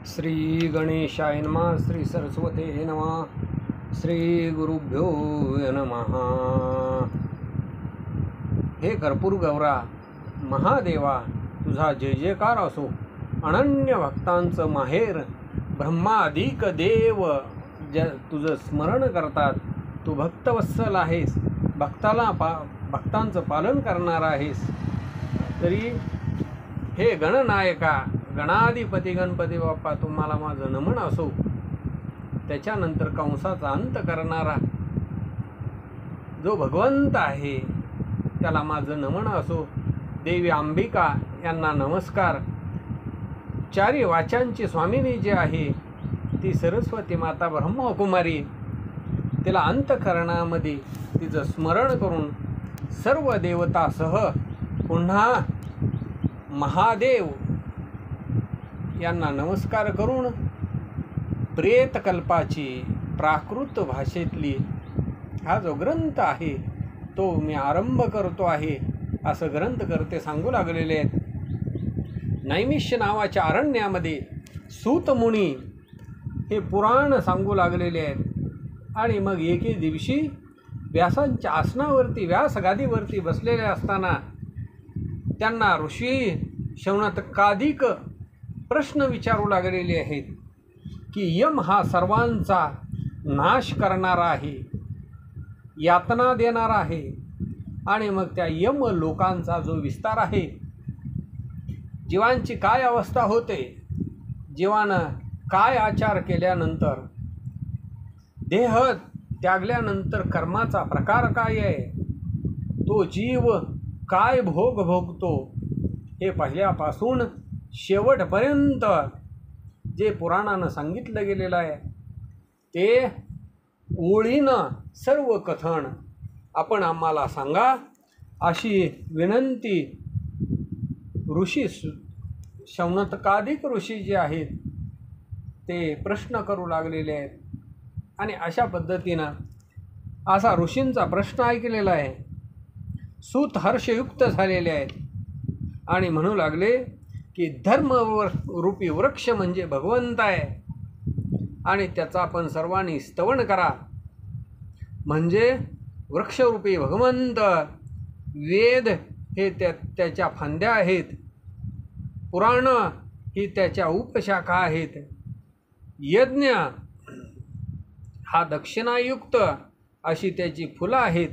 श्री गणेशाय नमः. श्री सरस्वते नमः. श्री गुरुभ्यो नमः. हे कर्पूर गौरा महादेवा, तुझा जय जयकार असो. अनन्य भक्तांचं माहेर, ब्रह्माधिक देव तुझं स्मरण करतात. तू भक्तवत्सल आहेस, भक्तांचं पालन करणार आहेस. तरी हे गणनायका, गणाधिपती गणपती बाप्पा, तुम्हाला माझं नमन असो. त्याच्यानंतर कंसाचा अंत करणारा जो भगवंत आहे त्याला माझं नमन असो. देवी अंबिका यांना नमस्कार. चारी वाचांची स्वामिनी जी आहे ती सरस्वती माता ब्रह्मकुमारी, तिला अंतःकरणामध्ये तिचं स्मरण करून सर्व देवतासह पुन्हा महादेव यांना नमस्कार करून प्रेतकल्पाची प्राकृत भाषेतली हा जो ग्रंथ आहे तो मी आरंभ करतो आहे, असं ग्रंथकर्ते सांगू लागलेले आहेत. नैमिष्य नावाच्या अरण्यामध्ये सूतमुनी हे पुराण सांगू लागलेले आहेत. आणि मग एके दिवशी व्यासांच्या आसनावरती, व्यासगादीवरती बसलेले असताना त्यांना ऋषी शौनकादिक प्रश्न विचारू लागलेले आहेत की यम हा सर्वांचा नाश करणारा आहे, यातना देणारा आहे. आणि मग त्या यम लोकांचा जो विस्तार आहे, जीवांची काय अवस्था होते, जीवानं काय आचार केल्यानंतर, देह त्यागल्यानंतर कर्माचा प्रकार काय आहे, तो जीव काय भोग भोगतो, हे पहिल्यापासून शेवटपर्यंत जे पुराणानं सांगितलं गेलेलं आहे ते ओळीनं सर्व कथन आपण आम्हाला सांगा, अशी विनंती ऋषी शौनकादिक ऋषी जे आहेत ते प्रश्न करू लागलेले आहेत. आणि अशा पद्धतीनं असा ऋषींचा प्रश्न ऐकलेला आहे. सूत हर्षयुक्त झालेले आहेत आणि म्हणू लागले की धर्मरूपी वृक्ष म्हणजे भगवंत आहे आणि त्याचा आपण सर्वांनी स्तवन करा. म्हणजे वृक्षरूपी भगवंत, वेद हे त्याच्या फांद्या आहेत, पुराण ही त्याच्या उपशाखा आहेत, यज्ञ हा दक्षिणायुक्त अशी त्याची फुलं आहेत.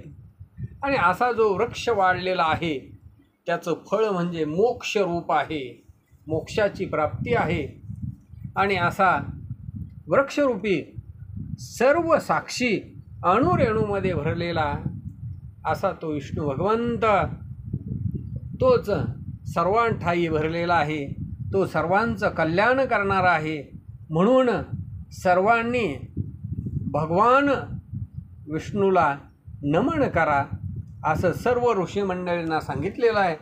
आणि असा जो वृक्ष वाढलेला आहे त्याचं फळ म्हणजे मोक्षरूप आहे, मोक्षाची प्राप्ती आहे. आणि असा वृक्षरूपी सर्व साक्षी अणुरेणूमध्ये भरलेला असा तो विष्णू भगवंत, तोच सर्वांठाई भरलेला आहे, तो सर्वांचं कल्याण करणारा आहे. म्हणून सर्वांनी भगवान विष्णूला नमन करा, असं सर्व ऋषीमंडळींना सांगितलेलं आहे.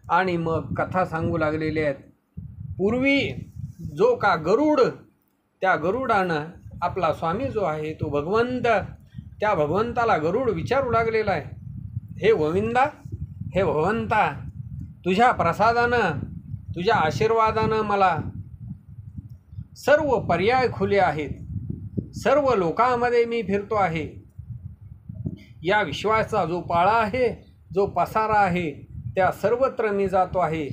आणि मग कथा सांगू लागलेली आहेत. पूर्वी जो का गरुड, त्या गरुडानं आपला स्वामी जो आहे तो भगवंत, त्या भगवंताला गरुड विचारू लागलेला आहे, हे गोविंदा, हे भगवंता, तुझ्या प्रसादानं, तुझ्या आशीर्वादानं मला सर्व पर्याय खुले आहेत, सर्व लोकांमध्ये मी फिरतो आहे. या विश्वाचा जो पाळा आहे, जो पसारा आहे, त्या सर्वत्र मी जातो आहे.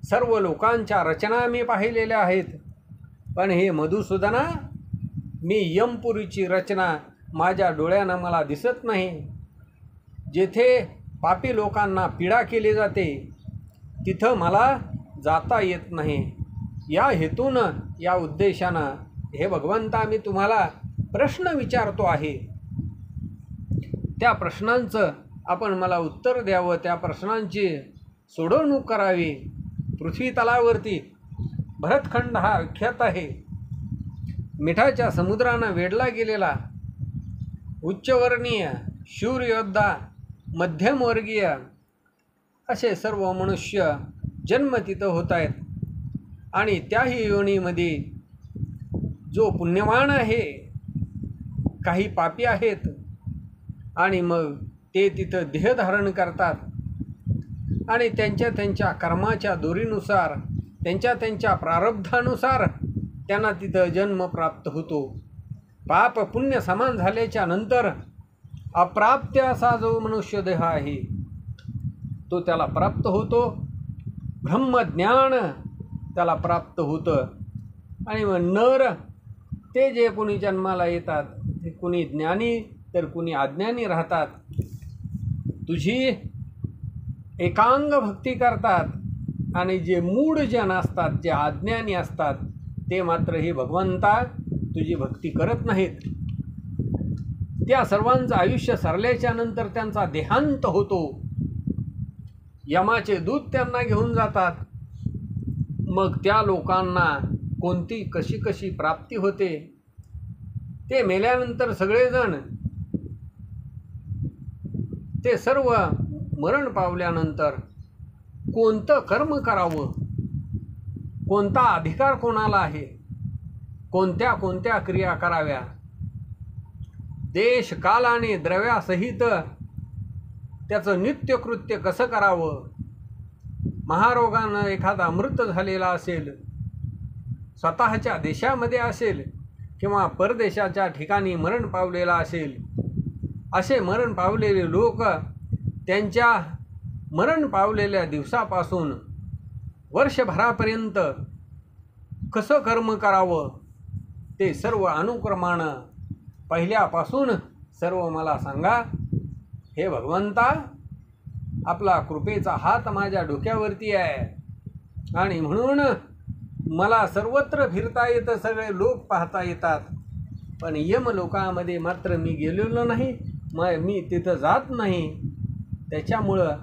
सर्व लोकांच्या रचना मी पाहिलेल्या आहेत. पण हे मधुसूदना, मी यमपुरीची रचना माझ्या डोळ्यानं मला दिसत नाही. जेथे पापी लोकांना पीडा केली जाते तिथं मला जाता येत नाही. या हेतूनं, या उद्देशानं हे भगवंता मी तुम्हाला प्रश्न विचारतो आहे. त्या प्रश्नांचं आपण मला उत्तर द्यावं, त्या प्रश्नांची सोडवणूक करावी. पृथ्वी तलावरती भरतखंड हा विख्यात आहे. मिठाच्या समुद्रानं वेढला गेलेला उच्चवर्णीय, शूरयोद्धा, मध्यमवर्गीय असे सर्व मनुष्य जन्म तिथं होत आहेत. आणि त्याही योनीमध्ये जो पुण्यवान आहे, काही पापी आहेत. आणि मग ते तिथं देह धारण करतात आणि त्यांच्या कर्माच्या दोरीनुसार, त्यांच्या प्रारब्धानुसार त्यांना तिथं जन्म प्राप्त होतो. पाप पुण्य समान झाल्याच्या नंतर अप्राप्य असा जो मनुष्य देह आहे तो त्याला प्राप्त होतो. ब्रह्मज्ञान त्याला प्राप्त होतं. आणि मग नर ते जे कोणी जन्माला येतात ते कोणी ज्ञानी तर कोणी अज्ञानी राहतात. तुझी एकांग भक्ती करतात आणि जे मूढ जन असतात, जे अज्ञानी असतात, ते मात्र हे भगवंता तुझी भक्ती करत नाहीत. त्या सर्वांचं आयुष्य सरल्याच्या नंतर त्यांचा देहांत होतो. यमाचे दूत त्यांना घेऊन जातात. मग त्या लोकांना कोणती कशी कशी प्राप्ती होते. ते मेल्यानंतर सगळेजण ते सर्व मरण पावल्यानंतर कोणतं कर्म करावं, कोणता अधिकार कोणाला आहे, कोणत्या कोणत्या क्रिया कराव्या, देश काल आणि द्रव्यासहित त्याचं नित्यकृत्य कसं करावं, महारोगानं एखादा मृत झालेला असेल, स्वतःच्या देशामध्ये असेल किंवा परदेशाच्या ठिकाणी मरण पावलेला असेल, असे मरण पावलेले लोक त्यांच्या मरण पावलेल्या दिवसापासून वर्षभरापर्यंत कसं कर्म करावं ते सर्व अनुक्रमानं पहिल्यापासून सर्व मला सांगा. हे भगवंता, आपला कृपेचा हात माझ्या डोक्यावरती आहे आणि म्हणून मला सर्वत्र फिरता येतं, सगळे लोक पाहता येतात. पण यमलोकामध्ये मात्र मी गेलेलो नाही, मी तिथं जात नाही. त्याच्यामुळं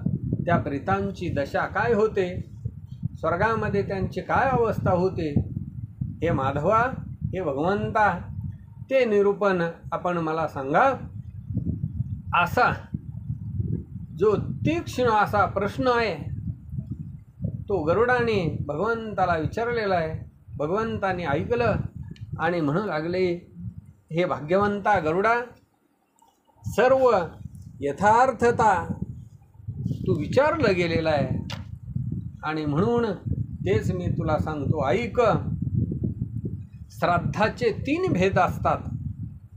त्या प्रेतांची दशा काय होते, स्वर्गामध्ये त्यांची काय अवस्था होते, हे माधवा, हे भगवंता, ते निरूपण आपण मला सांगा. असा जो तीक्ष्ण असा प्रश्न आहे तो गरुडाने भगवंताला विचारलेला आहे. भगवंताने ऐकलं आणि म्हणू लागले, हे भाग्यवंता गरुडा, सर्व यथार्थता तू विचारलं गेलेला आहे आणि म्हणून तेच मी तुला सांगतो, ऐक. श्राद्धाचे 3 भेद असतात,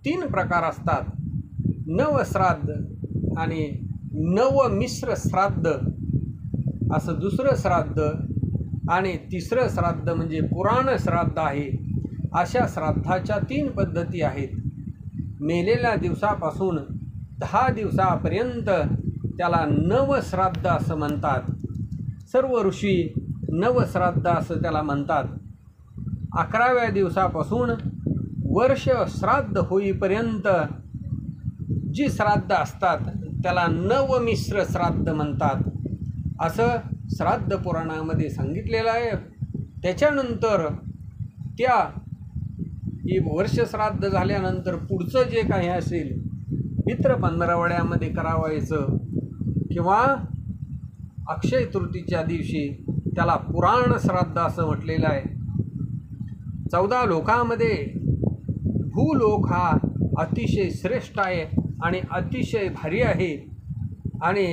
3 प्रकार असतात. नवश्राद्ध आणि नवमिश्र श्राद्ध असं दुसरं श्राद्ध आणि तिसरं श्राद्ध म्हणजे पुराण श्राद्ध आहे. अशा श्राद्धाच्या 3 पद्धती आहेत. मेलेल्या दिवसापासून 10 दिवसापर्यंत त्याला नवश्राद्ध असं म्हणतात. सर्व ऋषी नवश्राद्ध असं त्याला म्हणतात. 11व्या दिवसापासून वर्ष श्राद्ध होईपर्यंत जी श्राद्ध असतात त्याला नवमिश्र श्राद्ध म्हणतात, असं श्राद्ध पुराणामध्ये सांगितलेलं आहे. त्याच्यानंतर त्या वर्ष श्राद्ध झाल्यानंतर पुढचं जे काही असेल पितृ पंधरवड्यामध्ये करावायचं किंवा अक्षय तृतीच्या दिवशी त्याला पुराण श्राद्ध असं म्हटलेलं आहे. 14 लोकामध्ये भूलोक हा अतिशय श्रेष्ठ आहे आणि अतिशय भारी आहे आणि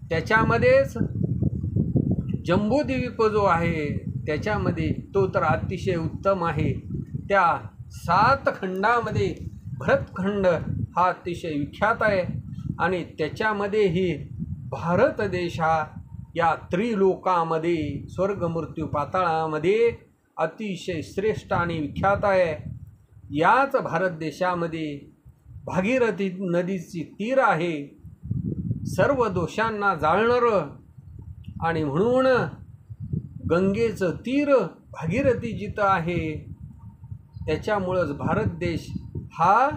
त्याच्यामध्येच जम्बूद्वीप जो आहे त्याच्यामध्ये तो तर अतिशय उत्तम आहे. त्या 7 खंडामध्ये भरतखंड हा अतिशय विख्यात आहे आणि त्याच्यामध्येही भारत देश हा या त्रिलोकामध्ये स्वर्ग मृत्यू पाताळामध्ये अतिशय श्रेष्ठ आणि विख्यात आहे. याच भारत देशामध्ये भागीरथी नदीची तीर आहे, सर्व दोषांना जाळणारं, आणि म्हणून गंगेचं तीर भागीरथी जिथं आहे त्याच्यामुळंच भारत देश हा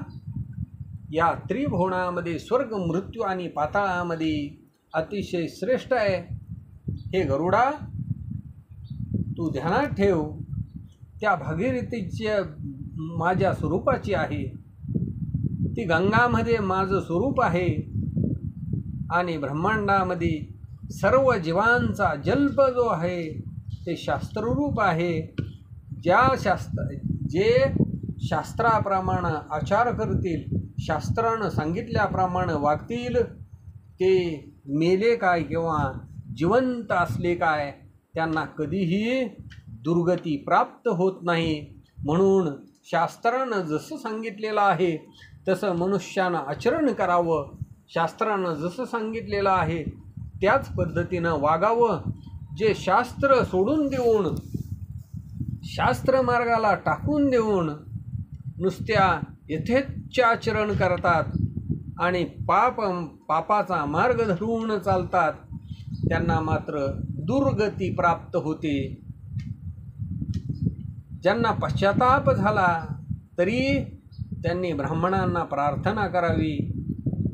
या त्रिभुवनामध्ये स्वर्ग मृत्यू आणि पाताळामध्ये अतिशय श्रेष्ठ आहे. हे गरुडा, तू ध्यानात ठेव, त्या भागीरथीच्या माझ्या स्वरूपाची आहे, ती गंगामध्ये माझं स्वरूप आहे आणि ब्रह्मांडामध्ये सर्व जीवांचा जल्प जो आहे ते शास्त्ररूप आहे. जे शास्त्राप्रमाणे आचार करतील, शास्त्रानं सांगितल्याप्रमाणे वागतील, ते मेले काय किंवा जिवंत असले काय त्यांना कधीही दुर्गती प्राप्त होत नाही. म्हणून शास्त्रानं जसं सांगितलेलं आहे तसं मनुष्यानं आचरण करावं, शास्त्रानं जसं सांगितलेलं आहे त्याच पद्धतीनं वागावं. जे शास्त्र सोडून देऊन, शास्त्र मार्गाला टाकून देऊन नुसत्या यथेच्छाचरण करतात आणि पापाचा मार्ग धरून चालतात, त्यांना मात्र दुर्गती प्राप्त होते. ज्यांना पश्चाताप झाला तरी त्यांनी ब्राह्मणांना प्रार्थना करावी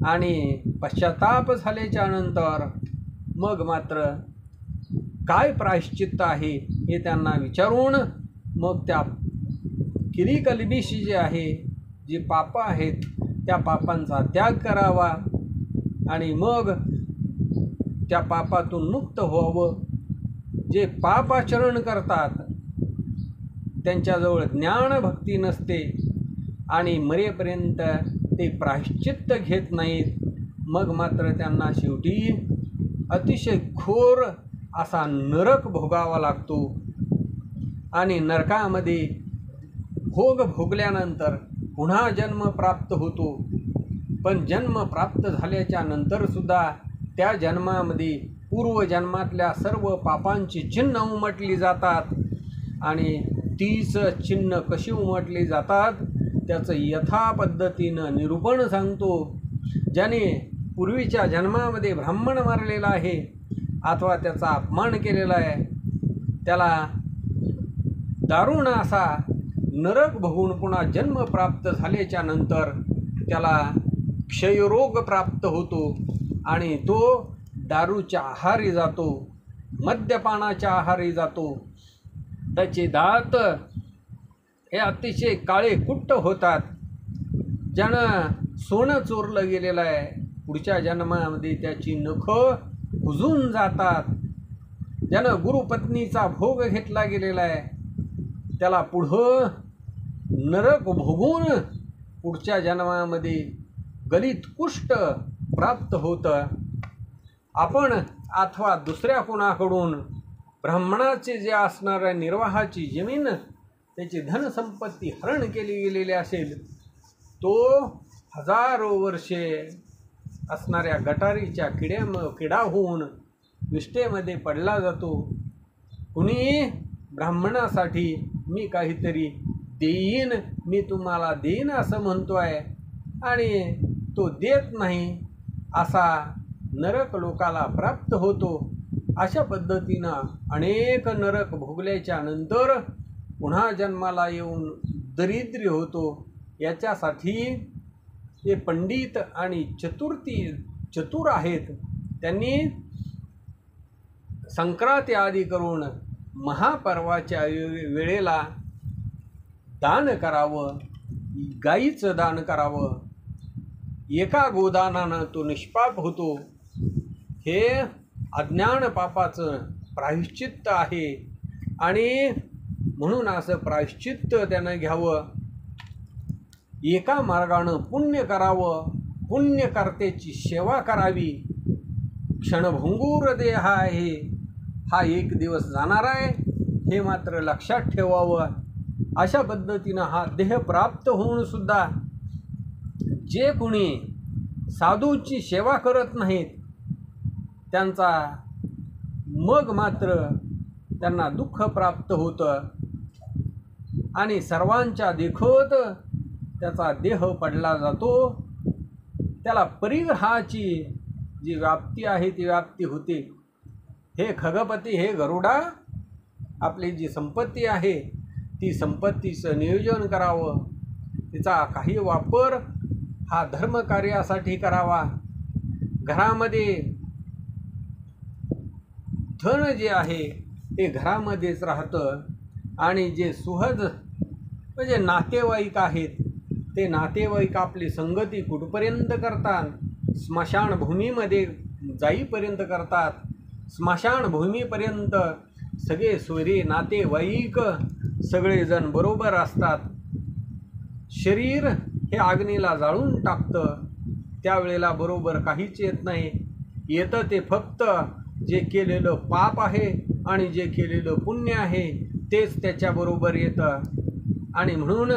आणि पश्चाताप झाल्याच्या नंतर मग मात्र काय प्रायश्चित्त आहे हे त्यांना विचारून मग त्या किरीकलबिशी जे आहे, जी पापं आहेत त्या पापांचा त्याग करावा आणि मग त्या पापातून मुक्त व्हावं. जे पापाचरण करतात त्यांच्याजवळ ज्ञानभक्ती नसते आणि मरेपर्यंत ते प्रायश्चित्त घेत नाहीत. मग मात्र त्यांना शेवटी अतिशय घोर असा नरक भोगावा लागतो आणि नरकामध्ये भोग भोगल्यानंतर पुन्हा जन्म प्राप्त होतो. पण जन्म प्राप्त झाल्याच्या नंतरसुद्धा त्या जन्मामध्ये पूर्वजन्मातल्या सर्व पापांची चिन्ह उमटली जातात आणि तीच चिन्ह कशी उमटली जातात त्याचं यथा पद्धतीनं निरूपण सांगतो. ज्याने पूर्वीच्या जन्मामध्ये ब्राह्मण मारलेला आहे अथवा त्याचा अपमान केलेला आहे, त्याला दारुण असा नरक भोगून पुन्हा जन्म प्राप्त झाल्याच्या नंतर त्याला क्षयरोग प्राप्त होतो आणि तो दारूच्या आहारी जातो, मद्यपानाच्या आहारी जातो. त्याचे दात हे अतिशय काळे कुट्ट होतात. ज्यानं सोनं चोरलं गेलेलं आहे पुढच्या जन्मामध्ये त्याची नखं कुजून जातात. ज्यानं गुरुपत्नीचा भोग घेतला गेलेला आहे त्याला पुढं नरक भोगून पुढच्या जन्मामध्ये गलित कुष्ठ प्राप्त होतं. आपण अथवा दुसऱ्या कोणाकडून ब्राह्मणाचे जे असणाऱ्या निर्वाहाची जमीन, त्याची धनसंपत्ती हरण केली गेलेली असेल, तो हजारो वर्षे असणाऱ्या गटारीच्या किडा होऊन विष्ठेमध्ये पडला जातो. कुणी ब्राह्मणासाठी मी काहीतरी देईन, मी तुम्हाला देईन असं म्हणतो आहे आणि तो देत नाही, असा नरक लोकाला प्राप्त होतो. अशा पद्धतीनं अनेक नरक भोगल्याच्या नंतर पुन्हा जन्माला येऊन दरिद्री होतो. याच्यासाठी जे पंडित आणि चतुर आहेत त्यांनी संक्रांती आदी करून महापर्वाच्या वेळेला दान करावं, गाईचं दान करावं. एका गोदानानं तो निष्पाप होतो. हे अज्ञान पापाचं प्रायश्चित्त आहे आणि म्हणून असं प्रायश्चित्त त्यानं घ्यावं. एका मार्गानं पुण्य करावं, पुण्यकर्त्याची सेवा करावी. क्षणभंगूर देह आहे, हा एक दिवस जाणार आहे हे मात्र लक्षात ठेवावं. अशा पद्धतीनं हा देह प्राप्त होऊन सुद्धा जे कोणी साधूची सेवा करत नाहीत त्यांचा मग मात्र त्यांना दुःख प्राप्त होतं आणि सर्वांच्या देखत त्याचा देह पडला जातो. त्याला परिग्रहाची जी व्याप्ती आहे ती व्याप्ती होते. हे खगपती, हे गरुडा, आपली जी संपत्ती आहे ती संपत्तीचं नियोजन करावं. तिचा काही वापर हा धर्मकार्यासाठी करावा. घरामध्ये धन जे आहे ते घरामध्येच राहतं आणि जे सुहद म्हणजे नातेवाईक आहेत ते नातेवाईक आपली संगती कुठपर्यंत करतात, स्मशानभूमीमध्ये जाईपर्यंत करतात. स्मशानभूमीपर्यंत सगळे सोयरे नातेवाईक सगळेजण बरोबर असतात. शरीर हे अग्नीला जाळून टाकतं, त्यावेळेला बरोबर काहीच येत नाही. येतं ते फक्त जे केलेलं पाप आहे आणि जे केलेलं पुण्य आहे तेच त्याच्याबरोबर येतं. आणि म्हणून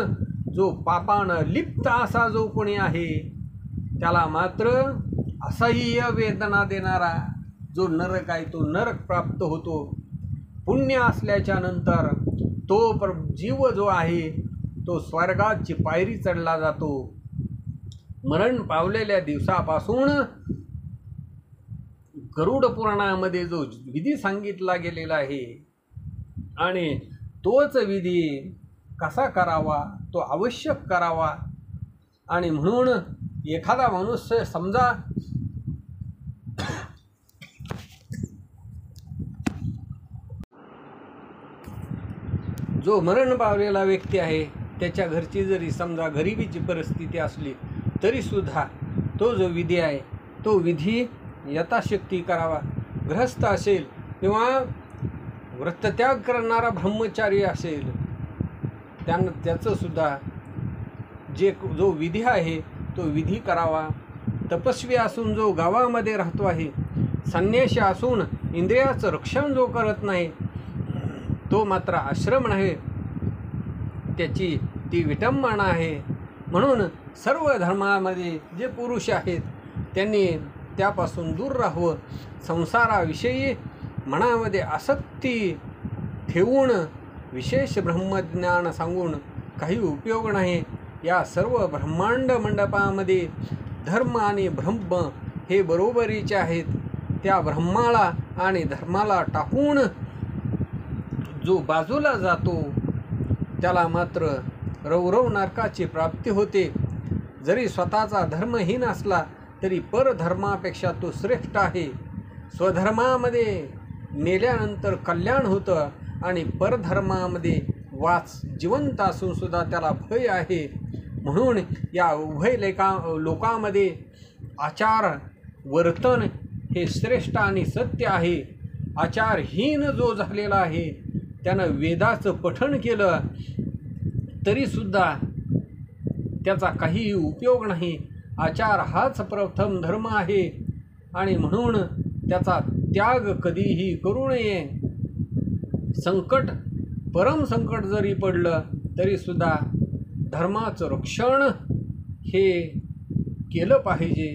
जो पापानं लिप्त असा जो कोणी आहे त्याला मात्र असह्य वेदना देणारा जो नरक आहे तो नरक प्राप्त होतो. पुण्य असल्याच्या नंतर तो जीव जो आहे तो स्वर्गाची पायरी चढला जातो. मरण पावलेल्या दिवसापासून गरुड पुराणामध्ये जो विधी सांगितला गेलेला आहे आणि तोच विधी कसा करावा तो आवश्यक करावा. आणि म्हणून एखादा मनुष्य समजा जो मरण पावलेला व्यक्ती आहे त्याच्या घरची जरी समजा गरिबीची परिस्थिती असली तरीसुद्धा तो जो विधी आहे तो विधी यथाशक्ती करावा. गृहस्थ असेल किंवा व्रतत्याग करणारा ब्रह्मचारी असेल त्याचंसुद्धा जो विधी आहे तो विधी करावा. तपस्वी असून जो गावामध्ये राहतो आहे, संन्यासी असून इंद्रियाचं रक्षण जो करत नाही तो मात्र आश्रम नाही, त्याची ती विटंबना आहे. म्हणून सर्व धर्मामध्ये जे पुरुष आहेत त्यांनी त्यापासून दूर राहावं. संसाराविषयी मनामध्ये आसक्ती ठेवून विशेष ब्रह्मज्ञान सांगून काही उपयोग नाही. या सर्व ब्रह्मांड मंडपामध्ये धर्म आणि ब्रह्म हे बरोबरीचे आहेत. त्या ब्रह्माला आणि धर्माला टाकून जो बाजूला जातो त्याला मात्र रौरव नरकाची प्राप्ती होते. जरी स्वतःचा धर्महीन असला तरी परधर्मापेक्षा तो श्रेष्ठ आहे. स्वधर्मामध्ये मेल्यानंतर कल्याण होतं आणि परधर्मामध्ये वाच जिवंत असून सुद्धा त्याला भय आहे. म्हणून या उभय लोकांमध्ये आचार वर्तन हे श्रेष्ठ आणि सत्य आहे. आचारहीन जो झालेला आहे त्यानं वेदाचं पठण केलं तरीसुद्धा त्याचा काहीही उपयोग नाही. आचार हाच प्रथम धर्म आहे आणि म्हणून त्याचा त्याग कधीही करू नये. संकट परमसंकट जरी पडलं तरीसुद्धा धर्माचं रक्षण हे केलं पाहिजे.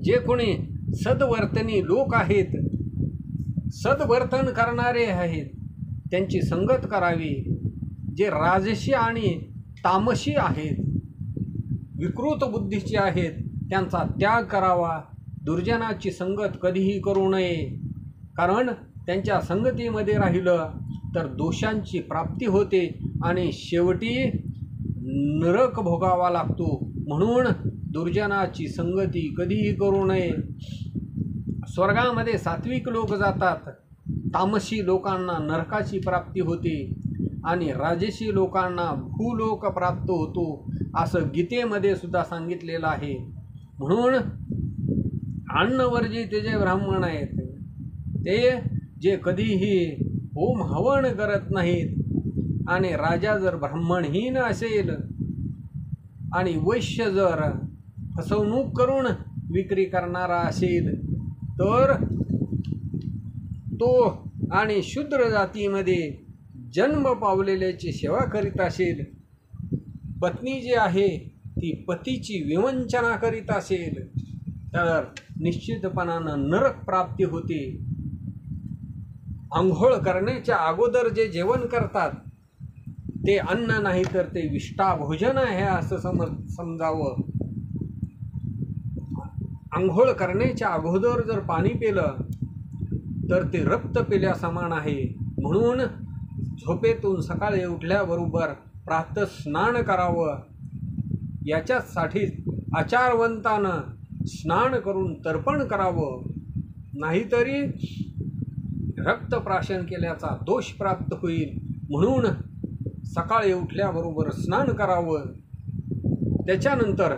जे कोणी सद्वर्तनी लोक आहेत, सद्वर्तन करणारे आहेत त्यांची संगत करावी. जे राजसी आणि तामसी आहेत, विकृत बुद्धीचे आहेत त्यांचा त्याग करावा. दुर्जनाची संगत कधीही करू नये, कारण त्यांच्या संगतीमध्ये राहिलं तर दोषांची प्राप्ती होते आणि शेवटी नरक भोगावा लागतो. म्हणून दुर्जनाची संगती कधीही करू नये. स्वर्गामध्ये सात्विक लोक जातात, तामसी लोकांना नरकाची प्राप्ती होते आणि राजसी लोकांना भूलोक प्राप्त होतो असं गीतेमध्ये सुद्धा सांगितलेलं आहे. म्हणून अन्नवर्जित जे ब्राह्मण आहेत ते जे कधीही होम हवन करत नाहीत आणि राजा जर ब्राह्मणहीन असेल आणि वैश्य जर फसवणूक करून विक्री करणारा असेल तर तो आणि शूद्र जातीमध्ये जन्म पावलेल्याची सेवा करीत असेल, पत्नी जी आहे ती पतीची विवंचना करीत असेल तर निश्चितपणानं नरक प्राप्ती होते. आंघोळ करण्याच्या अगोदर जे जेवण करतात ते अन्न नाही तर ते विष्ठा भोजन आहे असं समजावं. आंघोळ करण्याच्या अगोदर जर पाणी पिलं तर ते रक्त पिल्या समान आहे. म्हणून झोपेतून सकाळी उठल्याबरोबर प्रातः स्नान करावं. याच्यासाठी आचारवंतानं स्नान करून तर्पण करावं, नाहीतरी रक्तप्राशन केल्याचा दोष प्राप्त होईल. म्हणून सकाळी उठल्याबरोबर स्नान करावं. त्याच्यानंतर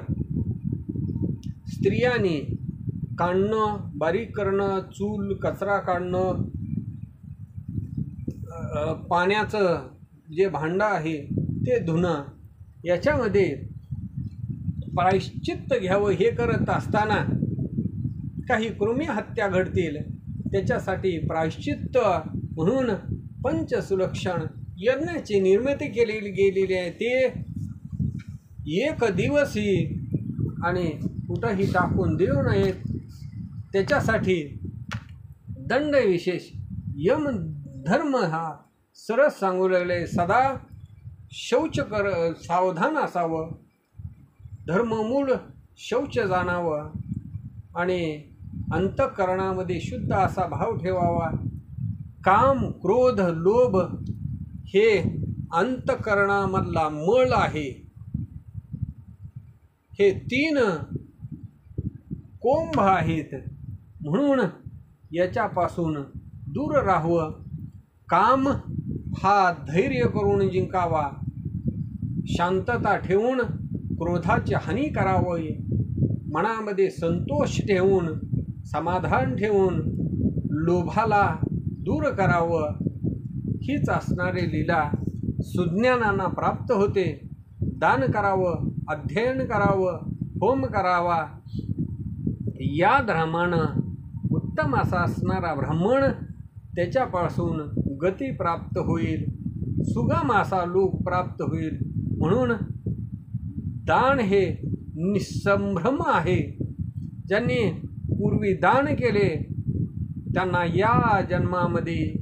स्त्रियांनी काढणं, बारीक करणं, चूल कचरा काढणं, पाण्याचं जे भांडं आहे ते धुणं, याच्यामध्ये प्रायश्चित्त घ्यावं. हे करत असताना काही कृमी हत्या घडतील त्याच्यासाठी प्रायश्चित्त म्हणून पंचसुलक्षण यज्ञाची निर्मिती केलेली गेलेली आहे, ते एक दिवसी आणि कुठंही टाकून देऊ नयेत. त्याच्यासाठी दंड विशेष यम धर्म हा सरस सांगू लागले. सदा शौच सावधान असावं, धर्ममूळ शौच जाणावं आणि अंतःकरणामध्ये शुद्ध असा भाव ठेवावा. काम, क्रोध, लोभ हे अंतःकरणामधला मळ आहे. हे 3 कोंभ आहेत, म्हणून याच्यापासून दूर राहावं. काम हा धैर्य करून जिंकावा, शांतता ठेवून क्रोधाची हानी करावी, मनामध्ये संतोष ठेवून समाधान ठेवून लोभाला दूर करावं. हीच असणारी लीला सुज्ञानांना प्राप्त होते. दान करावं, अध्ययन करावं, होम करावा. या धर्मानं उत्तम असा असणारा ब्राह्मण त्याच्यापासून गती प्राप्त होईल, सुगम असा लोक प्राप्त होईल. म्हणून दान हे निसंभ्रम आहे. ज्यांनी पूर्वी दान केले त्यांना या जन्मामध्ये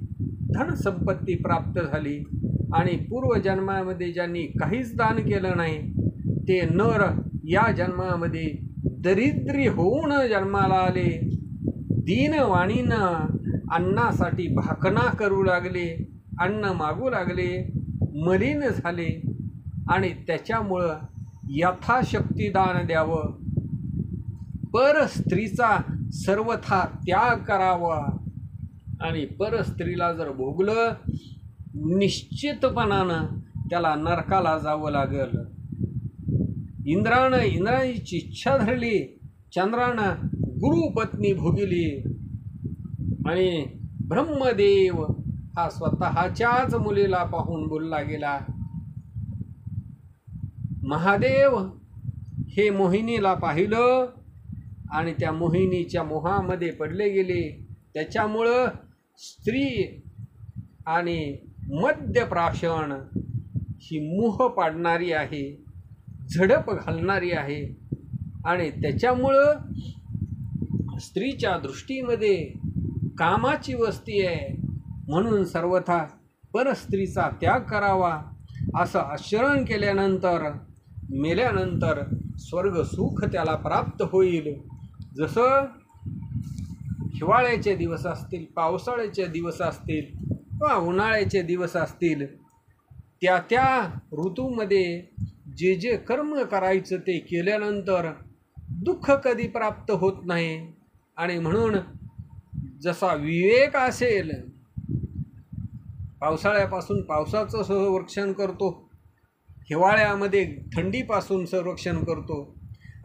धनसंपत्ती प्राप्त झाली, आणि पूर्वजन्मामध्ये ज्यांनी काहीच दान केलं नाही ते नर या जन्मामध्ये दरिद्री होऊन जन्माला आले. दीनवाणीनं अन्नासाठी भाकणा करू लागले, अन्न मागू लागले, मलिन झाले, आणि त्याच्यामुळं यथाशक्ती दान द्यावं. परस्त्रीचा सर्वथा त्याग करावा, आणि परस्त्रीला जर भोगलं निश्चितपणानं त्याला नरकाला जावं लागल. इंद्राची इच्छा धरली, चंद्रानं गुरुपत्नी भोगिली, आणि ब्रह्मदेव हा स्वतःच्याच मुलीला पाहून बोलला गेला. महादेव हे मोहिनीला पाहिलं आणि त्या मोहिनीच्या मोहामध्ये पडले गेले. त्याच्यामुळं स्त्री आणि मद्यप्राशन ही मोह पाडणारी आहे, झडप घालणारी आहे, आणि त्याच्यामुळं स्त्रीच्या दृष्टीमध्ये कामाची वस्ती आहे. म्हणून सर्वथा परस्त्रीचा त्याग करावा. असं आचरण केल्यानंतर मेल्यानंतर स्वर्ग सुख त्याला प्राप्त होईल. जसं हिवाळ्याचे दिवस असतील, पावसाळ्याचे दिवस असतील किंवा उन्हाळ्याचे दिवस असतील, त्या त्या ऋतूमध्ये जे जे कर्म करायचं ते केल्यानंतर दुःख कधी प्राप्त होत नाही. आणि म्हणून जसा विवेक असेल, पावसाळ्यापासून पावसाचं संरक्षण करतो, हिवाळ्यामध्ये थंडीपासून संरक्षण करतो,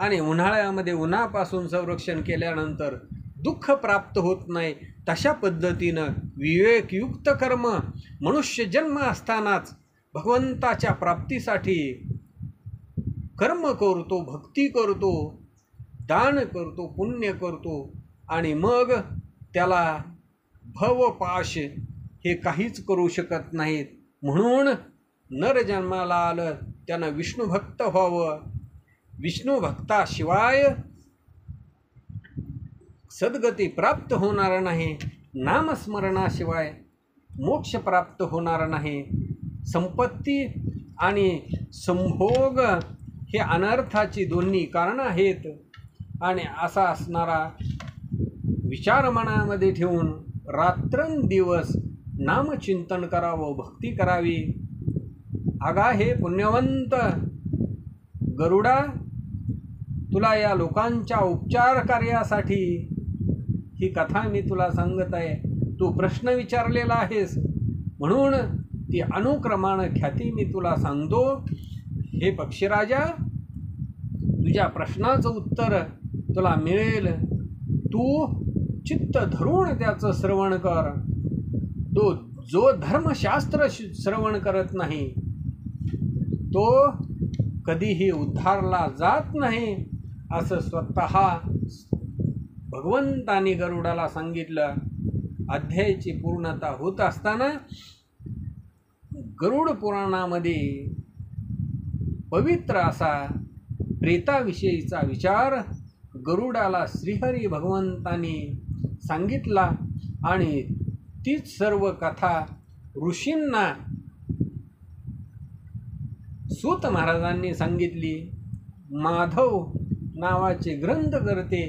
आणि उन्हाळ्यामध्ये उन्हापासून संरक्षण केल्यानंतर दुःख प्राप्त होत नाही. तशा पद्धतीनं विवेकयुक्त कर्म मनुष्य जन्म असतानाच भगवंताच्या प्राप्तीसाठी कर्म करतो, भक्ती करतो, दान करतो, पुण्य करतो, आणि मग त्याला भवपाश हे काहीच करू शकत नाहीत. म्हणून नर जन्माला आलं त्यानं विष्णुभक्त व्हावं. विष्णुभक्ताशिवाय सद्गती प्राप्त होणार नाही, नामस्मरणाशिवाय मोक्ष प्राप्त होणार नाही. संपत्ती आणि संभोग हे अनर्थाची दोन्ही कारणं आहेत. आणि असा असणारा विचार मनामध्ये ठेवून रात्रंदिवस नामचिंतन करावं, भक्ती करावी. अगा हे पुण्यवंत गरुडा, तुला या लोकांच्या उपचार कार्यासाठी ही कथा मी तुला सांगत आहे. तू प्रश्न विचारलेला आहेस म्हणून ती अनुक्रमानं ख्याती मी तुला सांगतो. हे पक्षीराजा, तुझ्या प्रश्नाचं उत्तर तुला मिळेल. तू चित्त धरून त्याचं श्रवण कर. जो धर्मशास्त्र श्रवण करत नाही तो कधीही उद्धारला जात नाही, असं स्वतः भगवंतानी गरुडाला सांगितलं. अध्यायाची पूर्णता होत असताना गरुड पुराणामध्ये पवित्र असा प्रेताविषयीचा विचार गरुडाला श्रीहरी भगवंतांनी सांगितला आणि तीच सर्व कथा ऋषींना सूत महाराजांनी सांगितली. माधव नावाचे ग्रंथकर्ते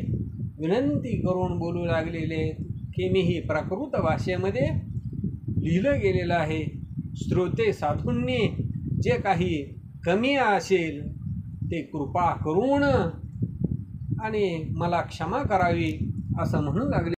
विनंती करून बोलू लागलेले की मी ही प्राकृत भाषेमध्ये लिहिलं गेलेलं आहे. श्रोते साधूंनी जे काही कमी असेल ते कृपा करून आणि मला क्षमा करावी असं म्हणू लागले.